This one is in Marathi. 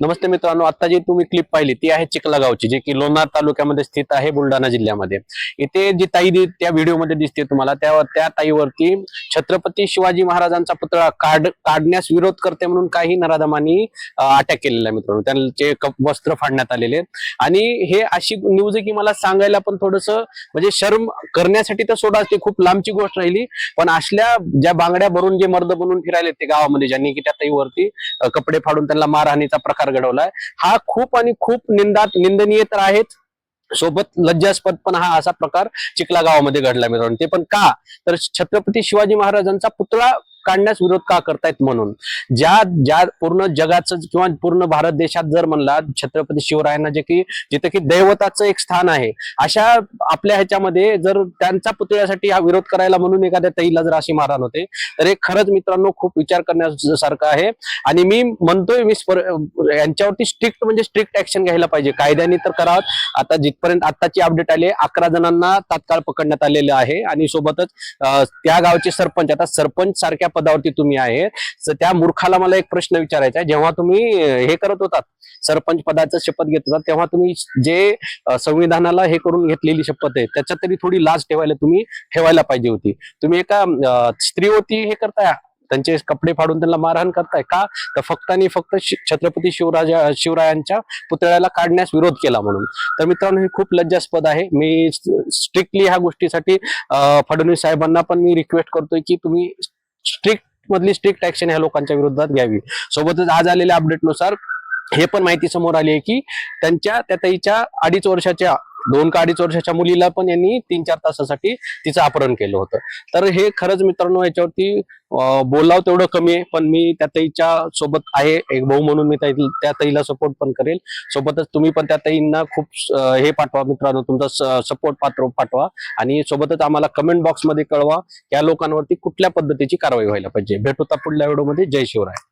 नमस्ते मित्रांनो, आता जी तुम्ही क्लिप पाहिली ती आहे चिखला गावची, जे की लोणार तालुक्यामध्ये स्थित आहे, बुलढाणा जिल्ह्यामध्ये. इथे जी ताई त्या व्हिडिओमध्ये दिसते तुम्हाला, त्या ताईवरती छत्रपती शिवाजी महाराजांचा पुतळा काढण्यास विरोध करते म्हणून काही नराधमांनी अटॅक केलेला आहे मित्रांनो. त्यांचे वस्त्र फाडण्यात आलेले आणि हे अशी न्यूज आहे की मला सांगायला पण थोडस म्हणजे शर्म करण्यासाठी तर सोडा, ती खूप लांबची गोष्ट राहिली. पण असल्या ज्या बांगड्या भरून जे मर्द बनून फिरायले ते गावामध्ये, ज्यांनी की त्या ताईवरती कपडे फाडून त्यांना मारहाणीचा प्रकार घडवलाय, हा खूप आणि खूप निंदनीय तर आहेच, सोबत लज्जास्पद पण हा असा प्रकार चिखला गावामध्ये घडला मित्रांनो. ते पण का, तर छत्रपती शिवाजी महाराजांचा पुतळा काढण्यास विरोध का करतायत म्हणून. ज्या पूर्ण जगाचं किंवा पूर्ण भारत देशात जर म्हणला छत्रपती शिवरायांना जिथे की दैवताचं एक स्थान आहे, अशा आपल्या ह्याच्यामध्ये जर त्यांचा पुतळ्यासाठी हा विरोध करायला म्हणून एखाद्या ताईला जर अशी मारहाण होते, तर हे खरंच मित्रांनो खूप विचार करण्यासारखं आहे. आणि मी म्हणतोय यांच्यावरती स्ट्रिक्ट ऍक्शन घ्यायला पाहिजे, कायद्याने तर करावं. आता जिथपर्यंत आताची अपडेट आली, 11 जणांना तात्काळ पकडण्यात आलेलं आहे. आणि सोबतच त्या गावचे सरपंच, आता सरपंच सारख्या पदावरती तुम्ही आहे, तर त्या मूर्खाला मला एक प्रश्न विचारायचा आहे. जेव्हा तुम्ही हे करत होतात, सरपंच पदाचं शपथ घेत होता, तेव्हा तुम्ही जे संविधानाला हे करून घेतलेली शपथ आहे, त्याच्यात तरी थोडी लाज ठेवायला पाहिजे होती. तुम्ही एका स्त्री होती हे करताय, त्यांचे कपडे फाडून त्यांना मारहाण करताय का, तर फक्त आणि फक्त छत्रपती शिवरायांच्या पुतळ्याला काढण्यास विरोध केला म्हणून. तर मित्रांनो, हे खूप लज्जास्पद आहे. मी स्ट्रिक्टली ह्या गोष्टीसाठी फडणवीस साहेबांना पण मी रिक्वेस्ट करतोय की तुम्ही स्ट्रिक्ट ऍक्शन ह्या लोकांच्या विरोधात घ्यावी. सोबतच आज आलेल्या अपडेटनुसार हे पण माहिती समोर आली आहे की त्या ताईच्या 2 का 2.5 वर्षाच्या मुलीला पण यांनी 3-4 तासासाठी तिचं अपहरण केलं होतं. तर हे खरंच मित्रांनो, याच्यावरती बोलावं तेवढं कमी आहे. पण मी त्या ताईच्या सोबत आहे, एक भाऊ म्हणून मी त्या ताईला सपोर्ट पण करेल. सोबतच तुम्ही पण त्या ताईंना खूप हे पाठवा मित्रांनो, तुमचा सपोर्ट पाठवा. आणि सोबतच आम्हाला कमेंट बॉक्स मध्ये कळवा या लोकांवरती कुठल्या पद्धतीची कारवाई व्हायला पाहिजे. भेटू पुढल्या व्हिडिओमध्ये. जय शिवराय.